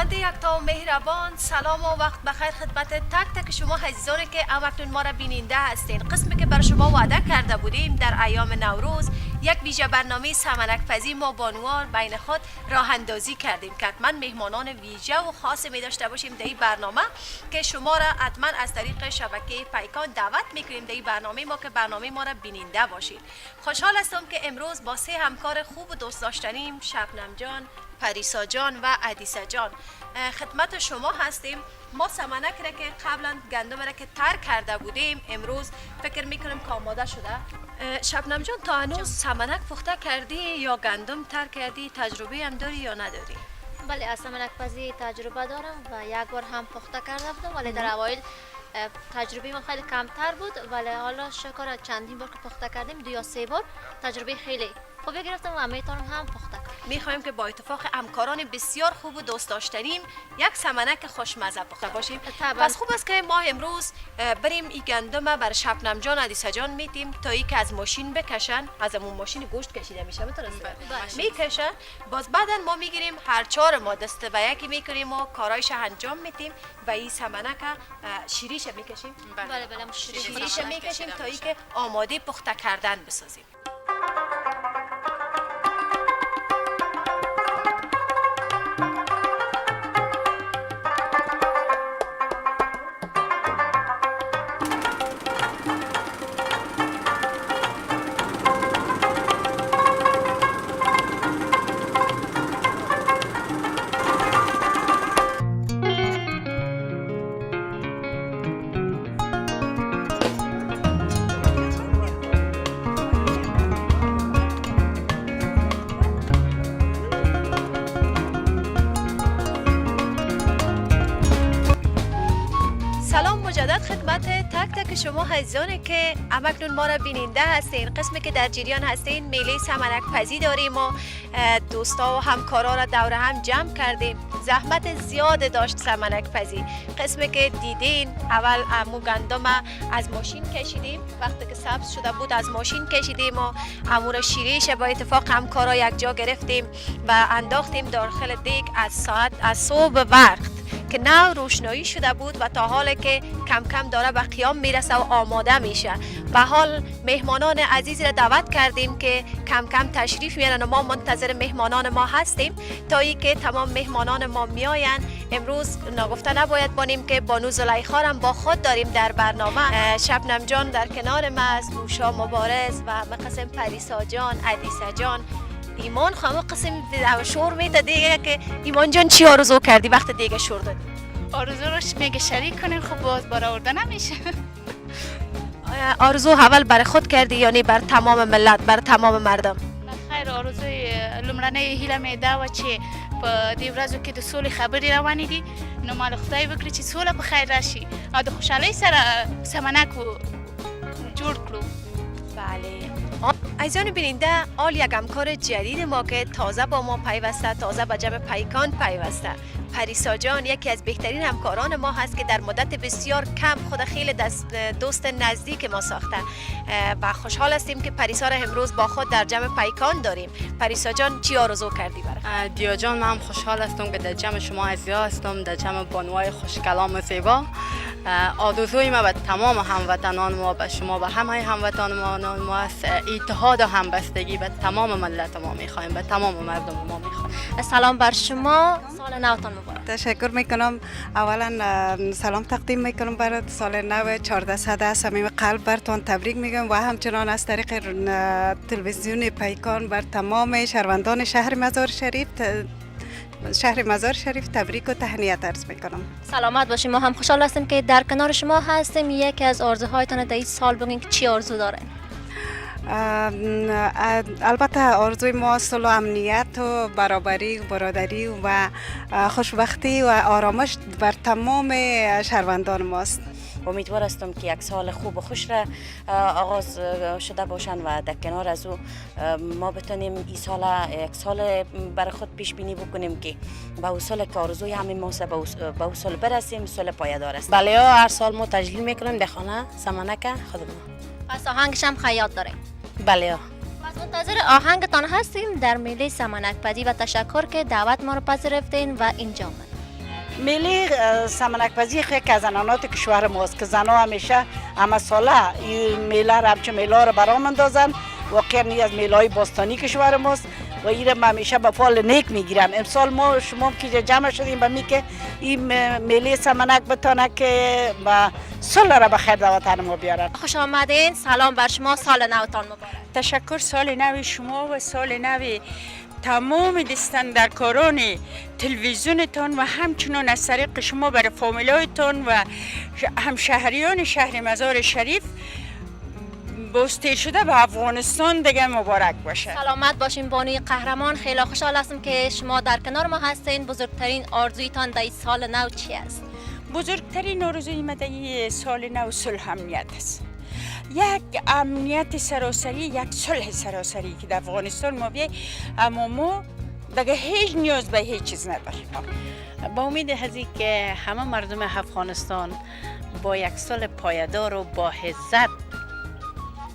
خداوند یکتا و مهربان، سلام و وقت بخیر خدمت تک تک شما عزیزانی که اکنون ما را بیننده هستین. قسمی که بر شما وعده کرده بودیم در ایام نوروز یک ویژه برنامه سمنک پزی ما بانوار بین خود راه اندازی کردیم که حتما مهمانان ویژه و خاصی می داشته باشیم در این برنامه که شما را حتما از طریق شبکه پیکان دعوت میکنیم در این برنامه ما که برنامه ما را بیننده باشید. خوشحال هستم که امروز با سه همکار خوب و دوست داشتنیم، شبنم جان، پریسا جان و عدیسه جان خدمت شما هستیم. ما سمنک را که قبلا گندم را که تر کرده بودیم امروز فکر میکنم که آماده شده. شبنم جان تا هنوز سمنک پخته کردی یا گندم تر کردی؟ تجربه هم داری یا نداری؟ بله، از سمنک پزی تجربه دارم و یک بار هم پخته کرده بودم، ولی در اوایل تجربه ما خیلی کمتر بود، ولی حالا شکر چندین بار که پخته کردیم، 2 یا 3 بار تجربه خیلی خوبی گرفتم و میتونم هم پخته کنم. میخوایم که با اتفاق همکاران بسیار خوب و دوست داشتنیم یک سمنک خوشمزه پخته باشیم. پس خوب است که ما امروز بریم این گندم بر شبنم جان عدیسه جان میتیم تا ای که از ماشین بکشن، از همون ماشین گوشت کشیده میشه میکشن، باز بعدا ما میگیریم هر چهار ما دست به یکی میکنیم و کارایش انجام میتیم و این سمنک شیریش میکشیم. بله شیریش میکشیم تا ای که آماده پخته کردن بسازیم. خدمت تک تک شما عزیزانی که اکنون ما را بیننده هستین. قسمی که در جریان هستین میله سمنک پزی داریم و دوستا و همکارا را دور هم جمع کردیم. زحمت زیاد داشت سمنک پزی. قسمی که دیدین اول امو گندم از ماشین کشیدیم، وقتی که سبز شده بود از ماشین کشیدیم و امو را شیریش با اتفاق همکارا یک جا گرفتیم و انداختیم داخل دیگ از صبح وقت که نه روشنایی شده بود و تا حالی که کم کم داره به قیام میرسه و آماده میشه. به حال مهمانان عزیز را دعوت کردیم که کم کم تشریف میارن و ما منتظر مهمانان ما هستیم تا ای که تمام مهمانان ما میاین. امروز نگفته نباید بانیم که بانو زلیخا هم با خود داریم در برنامه. شبنم جان در کنار ما است، موشا مبارز و مقسم پریسا جان، عدیسه جان. ایمان خانم قسم شور میده دیگه که ایمان جان چی آرزو کردی وقت دیگه شور دادی؟ آرزو روش میگه شریک کنین، خب باز بار آورده نمیشه. آرزو اول برای خود کردی یعنی بر تمام ملت، بر تمام مردم؟ خیر، آرزوی لمرانه هیله میده و چه په دې ورځو کې د سولې خبرې روانې دي، نو مال خدای وکړي چې سوله په خیر راشي او د خوشحالۍ سره سمنک جوړ کړو. بله عزیزان بیننده، آل یک همکار جدید ما که تازه با ما پیوسته، تازه به جمع پیکان پیوسته. پریسا جان یکی از بهترین همکاران ما هست که در مدت بسیار کم خود خیلی دوست نزدیک ما ساخته و خوشحال هستیم که پریسا را امروز با خود در جمع پیکان داریم. پریسا جان چی آرزو کردی برای؟ دیا جان، من هم خوشحال هستم که در جمع شما عزیزا هستم، در جمع بانوهای خوشکلام و زیبا. آرزوی ما به تمام هموطنان ما، به شما، به همه هموطنان ما است اتحاد و همبستگی به تمام ملت ما میخوایم، به تمام مردم ما میخوایم. سلام بر شما، سال نوتان مبارک. تشکر میکنم. اولا سلام تقدیم میکنم برای سال نو 1400 از صمیم قلب برتون تبریک میگم و همچنان از طریق تلویزیون پیکان بر تمام شهروندان شهر مزار شریف تبریک و تهنیت عرض میکنم. سلامت باشیم. ما هم خوشحال هستیم که در کنار شما هستیم. یکی از آرزوهایتان در این سال بگین که چی آرزو داره؟ البته آرزوی ما صلح و امنیت و برابری و برادری و خوشبختی و آرامش بر تمام شهروندان ماست. امیدوار هستم که یک سال خوب و خوش را آغاز شده باشند و در کنار از او ما بتونیم این سال یک سال برای خود پیش بینی بکنیم که به اون سال که آرزوی همین ما به اون سال برسیم، سال پایدار است. بله، هر سال ما تجلیل میکنیم در خانه سمنک خودمون. پس آهنگش هم خیاط داریم؟ بله. پس منتظر آهنگتان هستیم در میله سمنک پزی و تشکر که دعوت ما رو پذیرفتین و اینجا آمدین. میله سمنک پزی یک از عنعنات کشور ماست که زنها همیشه همه ساله این میله را همچه میله را برام اندازن. واقعا از میله های باستانی کشور ماست و این را همیشه به فال نیک میگیرن. امسال ما شما که جمع شدیم به می که این میله سمنک بتانه که با صلح را به خیر در وطن ما بیارن. خوش آمدین. سلام بر شما. سال نوتان مبارک. تشکر. سال نو شما و سال نو تمام دستندرکاران تلویزیونتان و همچنان از طریق شما برای فامیلایتان و همشهریان شهر مزار شریف بازتیر شده به افغانستان دیگه مبارک باشه. سلامت باشین بانوی قهرمان. خیلی خوشحال هستم که شما در کنار ما هستین. بزرگترین آرزویتان در این سال نو چی است؟ بزرگترین آرزوی من در این سال نو صلح امنیت است. یک امنیت سراسری، یک صلح سراسری که در افغانستان ما بیه، اما ما دیگه هیچ نیاز به هیچ چیز نداریم. با امید هستی که همه مردم افغانستان با یک صلح پایدار و با عزت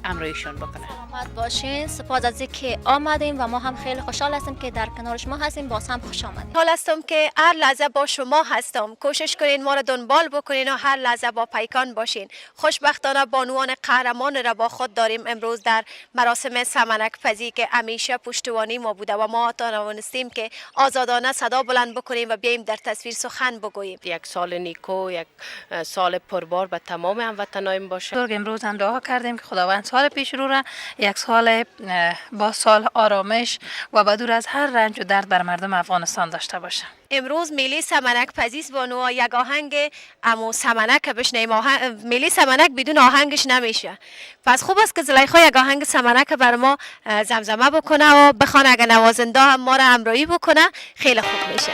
امرویشون بکنه. سلامت باشین. سپاس از اینکه آمدین و ما هم خیلی خوشحال هستیم که در کنار شما هستیم. باز هم خوش آمدین. حال هستم که هر لحظه با شما هستم. کوشش کنین ما را دنبال بکنین و هر لحظه با پیکان باشین. خوشبختانه بانوان قهرمان را با خود داریم امروز در مراسم سمنک پزی که همیشه پشتوانی ما بوده و ما توانستیم که آزادانه صدا بلند بکنیم و بیایم در تصویر سخن بگوییم. یک سال نیکو، یک سال پربار به تمام هموطنان باشه. امروز هم دعا کردیم که خداوند سال پیش رو را یک سال با سال آرامش و بدور از هر رنج و درد بر مردم افغانستان داشته باشه. امروز میله سمنک پزیست بانو یک آهنگ امو سمنک بشنیم. میله سمنک بدون آهنگش نمیشه. پس خوب است که زلیخا یک آهنگ سمنک بر ما زمزمه بکنه و بخوانه. اگر نوازنده هم ما را همراهی بکنه خیلی خوب میشه.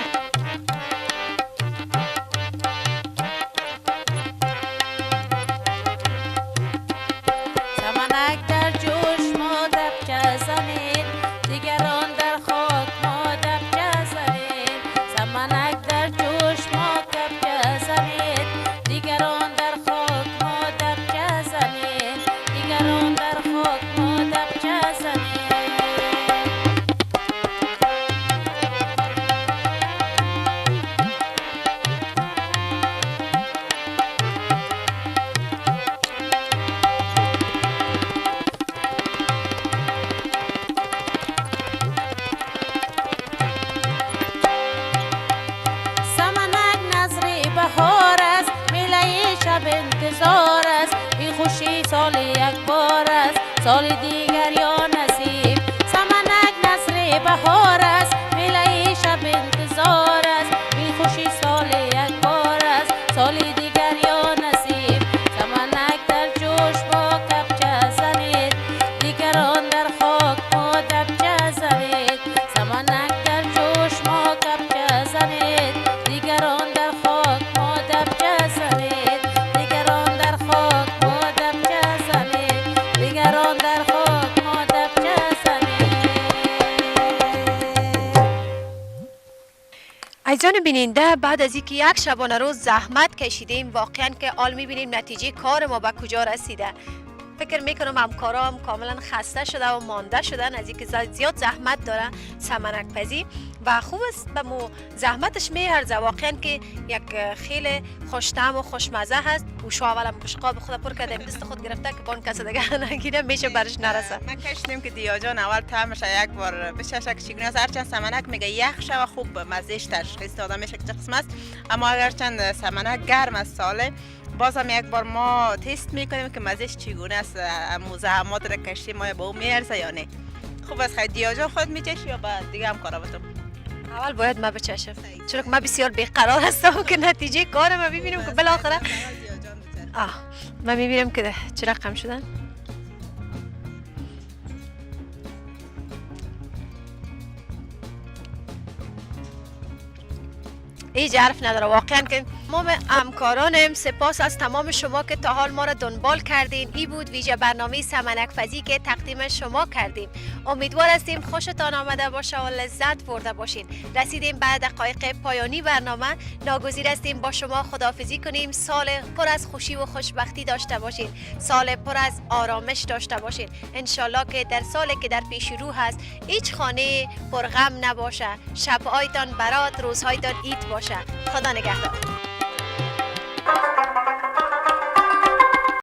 سمنک در جوش ما دبچه زنید، دیگران در خاک ما دبچه زنید. سمنک در جوش ما دبچه زنید، دیگران در خاک ما دبچه زنید. دیگران در خاک ما دبچه زنید. انتظار است این خوشی سال یک بار است، سال دیگر یا نصیب. سمنک نظر بهار است، میله شب انتظار است این خوشی سال یک بار است، سال دیگر یا نصیب. سمنک در جوش با کبچه زنید، دیگران در خاک ما دبچه زنید. سمنک در جوش ما کبچه زنید، دیگران در خاک ما دبچه زنید. عزیزان بیننده، بعد از اینکه یک شبانه روز زحمت کشیدیم واقعا که حال میبینیم نتیجه کار ما به کجا رسیده. فکر میکنم همکارام کاملا خسته شده و مانده شدن از اینکه زیاد زحمت داره سمنک پزی و خوب است به مو زحمتش میارزه. واقعا که یک خیلی خوش‌طعم و خوشمزه هست. گوشو اولا بشقاب خود پر کرده دست خود گرفته که بان کس دیگه نگیره میشه برش نرسه. ما کشیدیم که دیا جان اول طعمش یک بار بچشه که چگونه است. هرچند سمنک میگه یخ شه و خوب مزهش تشخیص داده میشه که چه قسم است، اما اگرچند سمنک گرم است ساله بازم یک بار ما تست میکنیم که مزهش چگونه است. زحمات را کشتیم ما به اون میارزه یا نه. خوب است. خیلی دیا جان خود میچشی یا بعد دیگه هم کارا بتون؟ اول باید ما بچشم چون که ما بسیار بیقرار هستم که نتیجه کار ما ببینیم که بالاخره ما میبینیم که چه رقم شدن. هیچ حرف نداره واقعا که تمام همکارانم سپاس از تمام شما که تا حال ما را دنبال کردین. این بود ویژه برنامه سمنک پزی که تقدیم شما کردیم. امیدوار هستیم خوشتان آمده باشه و لذت برده باشین. رسیدیم بعد دقایق پایانی برنامه. ناگزیر هستیم با شما خداحافظی کنیم. سال پر از خوشی و خوشبختی داشته باشین. سال پر از آرامش داشته باشین. انشالله که در سالی که در پیش رو هست هیچ خانه پر غم نباشه. شبهایتان برات، روزهایتان عید باشه. خدا نگهدار.